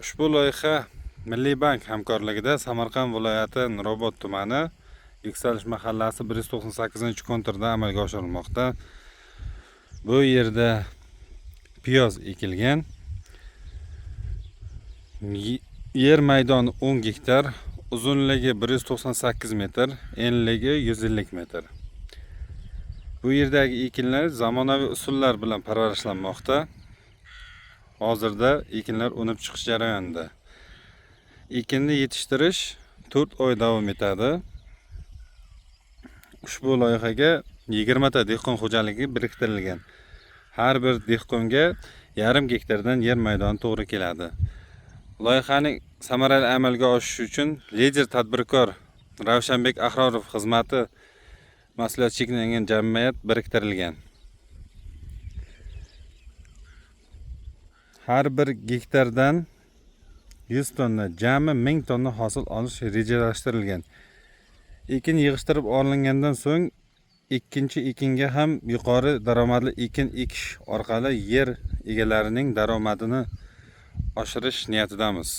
Ushbu loyiha Milliy bank hamkorligida Samarqand viloyati Nurobod tumani Yuksalish mahallasi 198-kontirda amalga oshirilmoqda. Bu yerda piyoz ekilgan. Yer maydoni 10 gektar, uzunligi 198 metr, enligi 150 metr. Bu yerdagi ekinlar zamonaviy usullar bilan parvarishlanmoqda. Hozirda ekinlar unib chiqish jarayonida. Ekinni yetishtirish 4 oy davom etadi. Ushbu loyihaga 20 ta dehqon xo'jaligi biriktirilgan. Har bir dehqonga yarim gektardan yer maydoni to'g'ri keladi. Loyihaning samarali amalga oshishi uchun lider tadbirkor Ravshanbek Ahrorov xizmati mas'uliyati cheklangan jamiyat biriktirilgan. Har bir gektardan 100 tonna, jami 1000 tonna hosil olish rejalashtirilgan. Ekin yig'ishtirib olingandan so'ng ikkinchi ekinga ham yuqori daromadli ekin ekish orqali yer egalarining daromadini oshirish niyatidamiz.